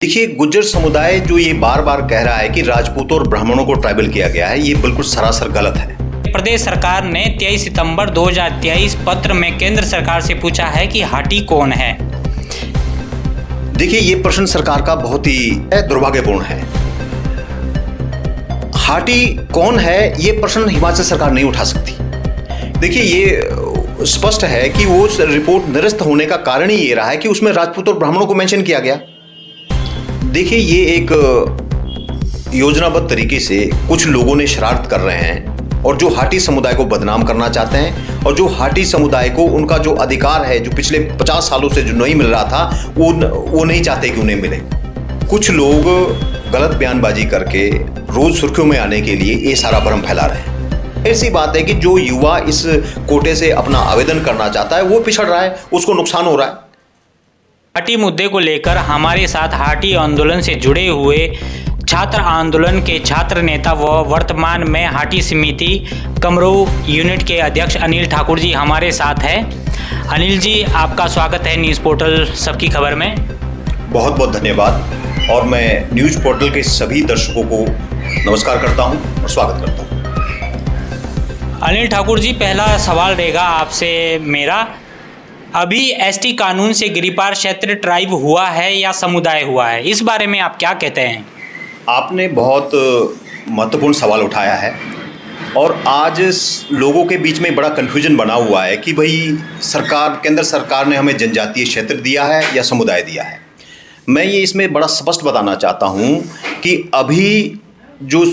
देखिए, गुज्जर समुदाय जो ये बार बार कह रहा है कि राजपूतों और ब्राह्मणों को ट्राइबल किया गया है, ये बिल्कुल सरासर गलत है। प्रदेश सरकार ने 23 सितंबर 2023 पत्र में केंद्र सरकार से पूछा है कि हाटी कौन है। देखिए, ये प्रश्न सरकार का बहुत ही दुर्भाग्यपूर्ण है। हाटी कौन है, ये प्रश्न हिमाचल सरकार नहीं उठा सकती। देखिए, ये स्पष्ट है कि वो रिपोर्ट निरस्त होने का कारण ही ये रहा है कि उसमें राजपूत और ब्राह्मणों को मेंशन किया गया। देखिए, ये एक योजनाबद्ध तरीके से कुछ लोगों ने शरारत कर रहे हैं और जो हाटी समुदाय को बदनाम करना चाहते हैं और जो हाटी समुदाय को उनका जो अधिकार है, जो पिछले 50 सालों से जो नहीं मिल रहा था, वो नहीं चाहते कि उन्हें मिले। कुछ लोग गलत बयानबाजी करके रोज सुर्खियों में आने के लिए ये सारा भ्रम फैला रहे हैं। ऐसी बात है कि जो युवा इस कोटे से अपना आवेदन करना चाहता है वो पिछड़ रहा है, उसको नुकसान हो रहा है। हाटी मुद्दे को लेकर हमारे साथ हाटी आंदोलन से जुड़े हुए छात्र आंदोलन के छात्र नेता व वर्तमान में हाटी समिति कमरू यूनिट के अध्यक्ष अनिल ठाकुर जी हमारे साथ हैं। अनिल जी, आपका स्वागत है न्यूज़ पोर्टल सबकी खबर में। बहुत बहुत धन्यवाद और मैं न्यूज़ पोर्टल के सभी दर्शकों को नमस्कार करता हूं और स्वागत करता हूं। अनिल ठाकुर जी, पहला सवाल रहेगा आपसे मेरा, अभी एसटी कानून से गिरिपार क्षेत्र ट्राइब हुआ है या समुदाय हुआ है, इस बारे में आप क्या कहते हैं? आपने बहुत महत्वपूर्ण सवाल उठाया है और आज लोगों के बीच में बड़ा कन्फ्यूजन बना हुआ है कि भाई केंद्र सरकार ने हमें जनजातीय क्षेत्र दिया है या समुदाय दिया है। मैं ये इसमें बड़ा स्पष्ट बताना चाहता हूँ कि अभी जो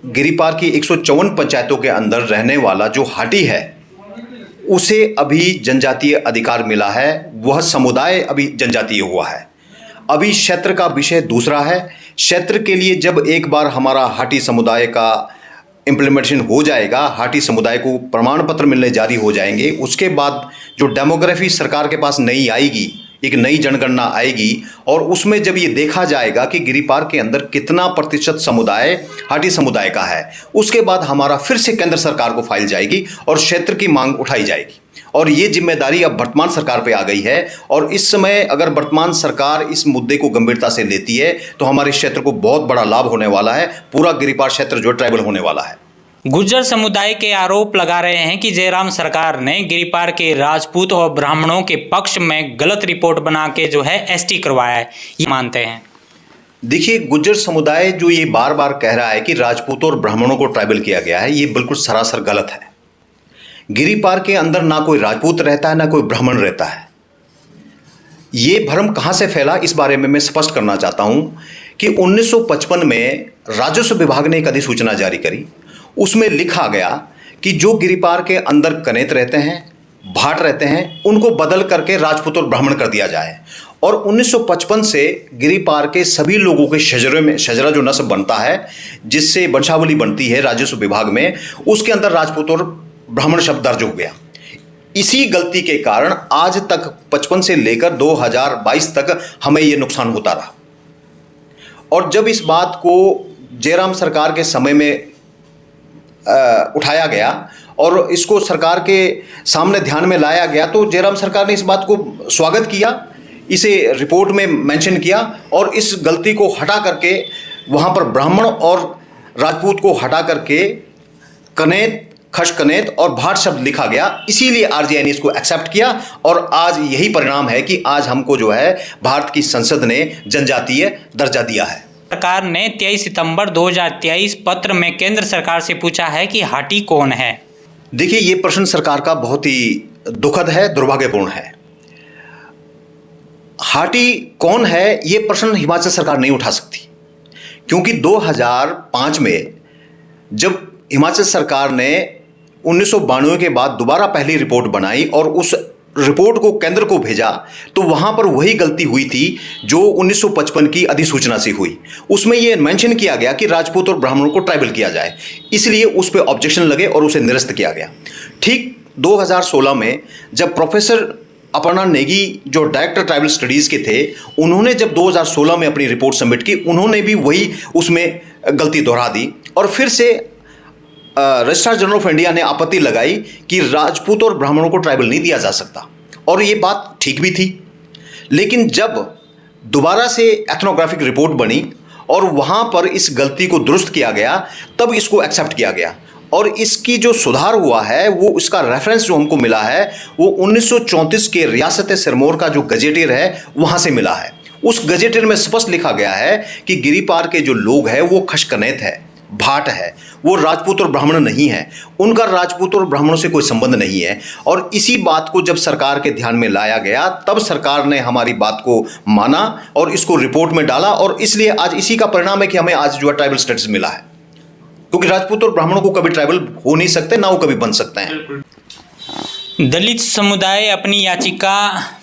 गिरिपार की 154 पंचायतों के अंदर रहने वाला जो हाटी है उसे अभी जनजातीय अधिकार मिला है, वह समुदाय अभी जनजातीय हुआ है। अभी क्षेत्र का विषय दूसरा है। क्षेत्र के लिए जब एक बार हमारा हाटी समुदाय का इम्प्लीमेंटेशन हो जाएगा, हाटी समुदाय को प्रमाण पत्र मिलने जारी हो जाएंगे, उसके बाद जो डेमोग्राफी सरकार के पास नई आएगी, एक नई जनगणना आएगी और उसमें जब ये देखा जाएगा कि गिरिपार के अंदर कितना प्रतिशत समुदाय हाटी समुदाय का है, उसके बाद हमारा फिर से केंद्र सरकार को फाइल जाएगी और क्षेत्र की मांग उठाई जाएगी। और ये जिम्मेदारी अब वर्तमान सरकार पे आ गई है और इस समय अगर वर्तमान सरकार इस मुद्दे को गंभीरता से लेती है तो हमारे क्षेत्र को बहुत बड़ा लाभ होने वाला है। पूरा गिरिपार क्षेत्र जो ट्राइबल होने वाला है। गुज्जर समुदाय के आरोप लगा रहे हैं कि जयराम सरकार ने गिरिपार के राजपूत और ब्राह्मणों के पक्ष में गलत रिपोर्ट बना के जो है एसटी करवाया है, ये मानते हैं? देखिए, गुज्जर समुदाय जो ये बार बार कह रहा है कि राजपूतों और ब्राह्मणों को ट्राइबल किया गया है, ये बिल्कुल सरासर गलत है। गिरिपार के अंदर ना कोई राजपूत रहता है ना कोई ब्राह्मण रहता है। ये भ्रम कहाँ से फैला, इस बारे में मैं स्पष्ट करना चाहता हूँ कि 1955 में राजस्व विभाग ने एक अधिसूचना जारी करी। उसमें लिखा गया कि जो गिरिपार के अंदर कनेत रहते हैं, भाट रहते हैं, उनको बदल करके राजपूत और ब्राह्मण कर दिया जाए। और 1955 से गिरिपार के सभी लोगों के शजरा जो नस्ब बनता है, जिससे वंशावली बनती है राजस्व विभाग में, उसके अंदर राजपूत और ब्राह्मण शब्द दर्ज हो गया। इसी गलती के कारण आज तक 55 से लेकर 2022 तक हमें यह नुकसान होता रहा। और जब इस बात को जयराम सरकार के समय में उठाया गया और इसको सरकार के सामने ध्यान में लाया गया तो जयराम सरकार ने इस बात को स्वागत किया, इसे रिपोर्ट में मेंशन किया और इस गलती को हटा करके वहाँ पर ब्राह्मण और राजपूत को हटा करके कनेत, खशकनेत और भाट शब्द लिखा गया। इसीलिए आरजीआई ने इसको एक्सेप्ट किया और आज यही परिणाम है कि आज हमको जो है भारत की संसद ने जनजातीय दर्जा दिया है। सरकार ने 23 सितंबर 2023 पत्र में केंद्र सरकार से पूछा है कि हाटी कौन है। देखिए, ये प्रश्न सरकार का बहुत ही दुखद है, दुर्भाग्यपूर्ण है। हाटी कौन है, ये प्रश्न हिमाचल सरकार नहीं उठा सकती, क्योंकि 2005 में जब हिमाचल सरकार ने 1992 के बाद दोबारा पहली रिपोर्ट बनाई और उस रिपोर्ट को केंद्र को भेजा तो वहाँ पर वही गलती हुई थी जो 1955 की अधिसूचना से हुई। उसमें यह मेंशन किया गया कि राजपूत और ब्राह्मणों को ट्राइबल किया जाए, इसलिए उस पर ऑब्जेक्शन लगे और उसे निरस्त किया गया। ठीक 2016 में जब प्रोफेसर अपर्णा नेगी जो डायरेक्टर ट्राइबल स्टडीज़ के थे, उन्होंने जब 2016 में अपनी रिपोर्ट सबमिट की, उन्होंने भी वही उसमें गलती दोहरा दी और फिर से रजिस्ट्रार जनरल ऑफ इंडिया ने आपत्ति लगाई कि राजपूत और ब्राह्मणों को ट्राइबल नहीं दिया जा सकता और ये बात ठीक भी थी। लेकिन जब दोबारा से एथनोग्राफिक रिपोर्ट बनी और वहाँ पर इस गलती को दुरुस्त किया गया, तब इसको एक्सेप्ट किया गया। और इसकी जो सुधार हुआ है वो इसका रेफरेंस जो हमको मिला है वो 1934 के रियासत सिरमौर का जो गजेटियर है वहाँ से मिला है। उस गजेटियर में स्पष्ट लिखा गया है कि गिरिपार के जो लोग हैं वो खशकनेत है, भाट है, वो राजपूत और ब्राह्मण नहीं है, उनका राजपूत और ब्राह्मणों से कोई संबंध नहीं है। और इसी बात को जब सरकार के ध्यान में लाया गया तब सरकार ने हमारी बात को माना और इसको रिपोर्ट में डाला, और इसलिए आज इसी का परिणाम है कि हमें आज जो है ट्राइबल स्टेटस मिला है। क्योंकि राजपूत और ब्राह्मणों को कभी ट्राइबल हो नहीं सकते, ना वो कभी बन सकते हैं। दलित समुदाय अपनी याचिका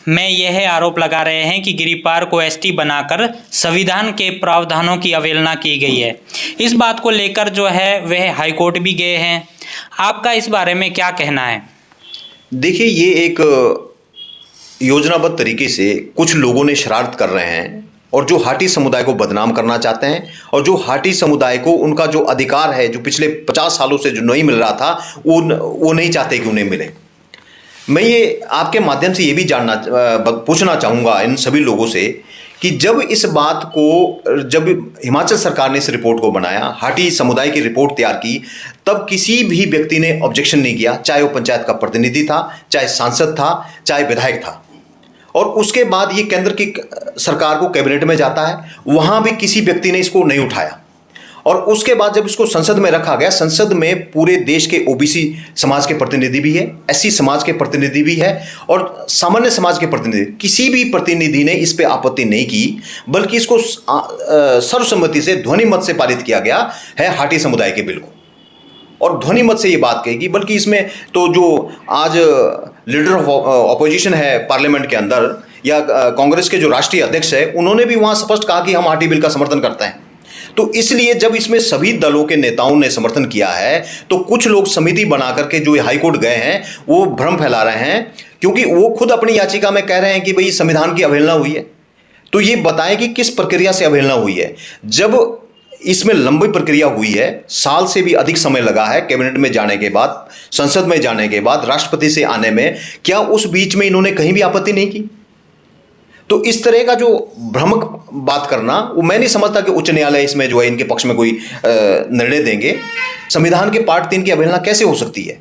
में यह आरोप लगा रहे हैं कि गिरिपार को एसटी बनाकर संविधान के प्रावधानों की अवहेलना की गई है। इस बात को लेकर जो है वह हाईकोर्ट भी गए हैं। आपका इस बारे में क्या कहना है? देखिए, ये एक योजनाबद्ध तरीके से कुछ लोगों ने शरारत कर रहे हैं और जो हाटी समुदाय को बदनाम करना चाहते हैं, और जो हाटी समुदाय को उनका जो अधिकार है जो पिछले 50 सालों से जो नहीं मिल रहा था वो नहीं चाहते कि उन्हें मिले। मैं ये आपके माध्यम से ये भी पूछना चाहूँगा इन सभी लोगों से कि जब हिमाचल सरकार ने इस रिपोर्ट को बनाया, हाटी समुदाय की रिपोर्ट तैयार की, तब किसी भी व्यक्ति ने ऑब्जेक्शन नहीं किया, चाहे वो पंचायत का प्रतिनिधि था, चाहे सांसद था, चाहे विधायक था। और उसके बाद ये केंद्र की सरकार को कैबिनेट में जाता है, वहाँ भी किसी व्यक्ति ने इसको नहीं उठाया। और उसके बाद जब इसको संसद में रखा गया, संसद में पूरे देश के ओबीसी समाज के प्रतिनिधि भी है, एससी समाज के प्रतिनिधि भी है और सामान्य समाज के प्रतिनिधि, किसी भी प्रतिनिधि ने इस पे आपत्ति नहीं की, बल्कि इसको सर्वसम्मति से ध्वनि मत से पारित किया गया है हाटी समुदाय के बिल को। और ध्वनि मत से ये बात कहेगी, बल्कि इसमें तो जो आज लीडर ऑफ ऑपोजिशन है पार्लियामेंट के अंदर या कांग्रेस के जो राष्ट्रीय अध्यक्ष है, उन्होंने भी वहाँ स्पष्ट कहा कि हम हाटी बिल का समर्थन करते हैं। तो इसलिए जब इसमें सभी दलों के नेताओं ने समर्थन किया है तो कुछ लोग समिति बना करके जो हाईकोर्ट गए हैं वो भ्रम फैला रहे हैं, क्योंकि वो खुद अपनी याचिका में कह रहे हैं कि भाई संविधान की अवहेलना हुई है। तो ये बताएं कि किस प्रक्रिया से अवहेलना हुई है। जब इसमें लंबी प्रक्रिया हुई है, साल से भी अधिक समय लगा है कैबिनेट में जाने के बाद, संसद में जाने के बाद, राष्ट्रपति से आने में, क्या उस बीच में इन्होंने कहीं भी आपत्ति नहीं की? तो इस तरह का जो भ्रामक बात करना, वो मैं नहीं समझता कि उच्च न्यायालय इसमें जो है इनके पक्ष में कोई निर्णय देंगे। संविधान के पार्ट 3 की अवहेलना कैसे हो सकती है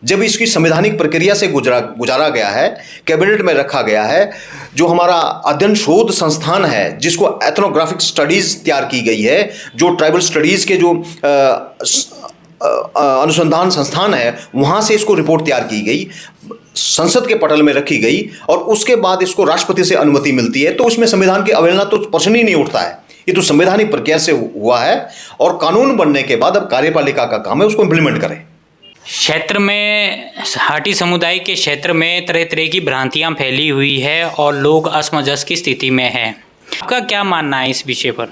जब इसकी संवैधानिक प्रक्रिया से गुजारा गया है, कैबिनेट में रखा गया है। जो हमारा अध्ययन शोध संस्थान है जिसको एथनोग्राफिक स्टडीज़ तैयार की गई है, जो ट्राइबल स्टडीज़ के जो अनुसंधान संस्थान है, वहाँ से इसको रिपोर्ट तैयार की गई, संसद के पटल में रखी गई और उसके बाद इसको राष्ट्रपति से अनुमति मिलती है, तो उसमें संविधान की अवहेलना तो प्रश्न ही नहीं उठता है। ये तो संवैधानिक प्रक्रिया से हुआ है और कानून बनने के बाद अब कार्यपालिका का काम है उसको इम्प्लीमेंट करें। क्षेत्र में, हाटी समुदाय के क्षेत्र में तरह तरह की भ्रांतियां फैली हुई है और लोग असमंजस की स्थिति में हैं। आपका क्या मानना है इस विषय पर?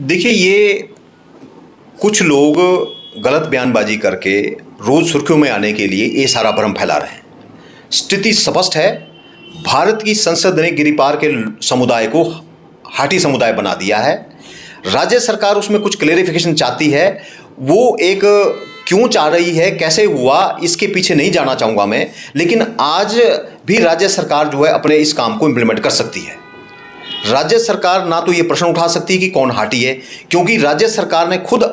देखिए, ये कुछ लोग गलत बयानबाजी करके रोज सुर्खियों में आने के लिए ये सारा भ्रम फैला रहे हैं। स्थिति स्पष्ट है, भारत की संसद ने गिरिपार के समुदाय को हाटी समुदाय बना दिया है। राज्य सरकार उसमें कुछ क्लेरिफिकेशन चाहती है, वो एक क्यों चाह रही है, कैसे हुआ, इसके पीछे नहीं जाना चाहूँगा मैं, लेकिन आज भी राज्य सरकार जो है अपने इस काम को इम्प्लीमेंट कर सकती है। राज्य सरकार ना तो ये प्रश्न उठा सकती है कि कौन हाटी है, क्योंकि राज्य सरकार ने खुद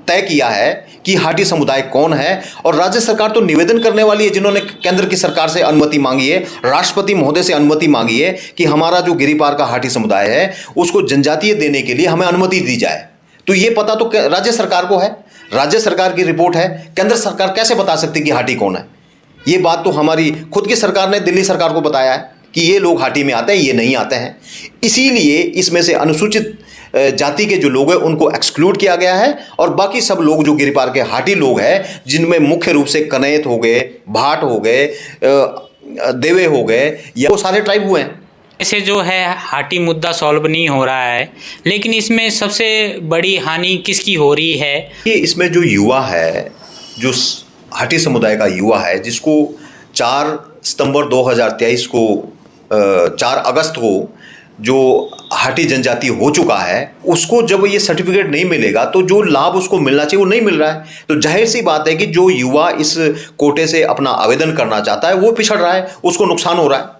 तय किया है कि हाटी समुदाय कौन है, और राज्य सरकार तो निवेदन करने वाली है जिन्होंने केंद्र की सरकार से अनुमति मांगी है, राष्ट्रपति महोदय से अनुमति मांगी है कि हमारा जो गिरिपार का हाटी समुदाय है उसको जनजातीय देने के लिए हमें अनुमति दी जाए। तो ये पता तो राज्य सरकार को है, राज्य सरकार की रिपोर्ट है, केंद्र सरकार कैसे बता सकती कि हाटी कौन है? ये बात तो हमारी खुद की सरकार ने दिल्ली सरकार को बताया है कि ये लोग हाटी में आते हैं, ये नहीं आते हैं। इसीलिए इसमें से अनुसूचित जाति के जो लोग हैं उनको एक्सक्लूड किया गया है, और बाकी सब लोग जो गिरिपार के हाटी लोग हैं, जिनमें मुख्य रूप से कनेत हो गए, भाट हो गए, देवे हो गए, या वो सारे ट्राइब हुए हैं। ऐसे जो है हाटी मुद्दा सॉल्व नहीं हो रहा है, लेकिन इसमें सबसे बड़ी हानि किसकी हो रही है? कि इसमें जो युवा है, जो हाटी समुदाय का युवा है, जिसको 4 सितंबर 2023 को 4 अगस्त को जो हाटी जनजाति हो चुका है, उसको जब ये सर्टिफिकेट नहीं मिलेगा तो जो लाभ उसको मिलना चाहिए वो नहीं मिल रहा है। तो जाहिर सी बात है कि जो युवा इस कोटे से अपना आवेदन करना चाहता है वो पिछड़ रहा है, उसको नुकसान हो रहा है।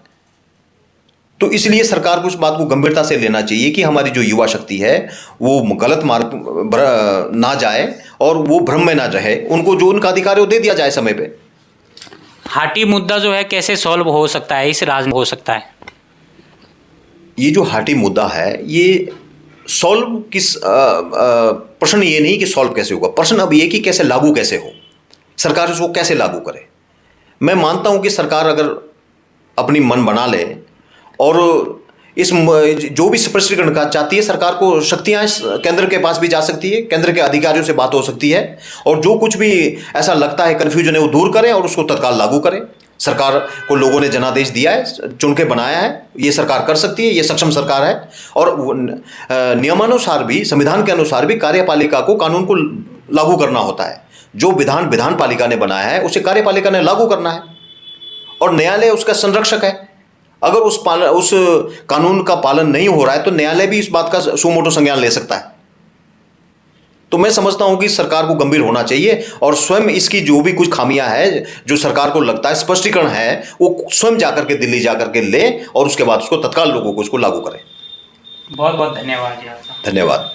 तो इसलिए सरकार को इस बात को गंभीरता से लेना चाहिए कि हमारी जो युवा शक्ति है वो गलत मार्ग ना जाए और वो भ्रम में ना रहे, उनको जो उनका अधिकार है वो दे दिया जाए समय पे। हाटी मुद्दा जो है कैसे सॉल्व हो सकता है, इस राज में हो सकता है? ये जो हाटी मुद्दा है ये सॉल्व प्रश्न ये नहीं कि सॉल्व कैसे होगा, प्रश्न अब ये कि कैसे लागू कैसे हो, सरकार इसको कैसे लागू करे। मैं मानता हूं कि सरकार अगर अपनी मन बना ले और इस जो भी स्पष्टीकरण का चाहती है, सरकार को शक्तियां केंद्र के पास भी जा सकती है, केंद्र के अधिकारियों से बात हो सकती है और जो कुछ भी ऐसा लगता है कन्फ्यूजन है वो दूर करें और उसको तत्काल लागू करें। सरकार को लोगों ने जनादेश दिया है, चुन के बनाया है, ये सरकार कर सकती है, ये सक्षम सरकार है और नियमानुसार भी, संविधान के अनुसार भी कार्यपालिका को कानून को लागू करना होता है। जो विधान पालिका ने बनाया है उसे कार्यपालिका ने लागू करना है और न्यायालय उसका संरक्षक है। अगर उस कानून का पालन नहीं हो रहा है तो न्यायालय भी इस बात का सुमोटो संज्ञान ले सकता है। तो मैं समझता हूं कि सरकार को गंभीर होना चाहिए और स्वयं इसकी जो भी कुछ खामियां हैं, जो सरकार को लगता है स्पष्टीकरण है, वो स्वयं जाकर के दिल्ली जाकर के ले और उसके बाद उसको तत्काल लोगों को उसको लागू करें। बहुत बहुत धन्यवाद जी आपका। धन्यवाद।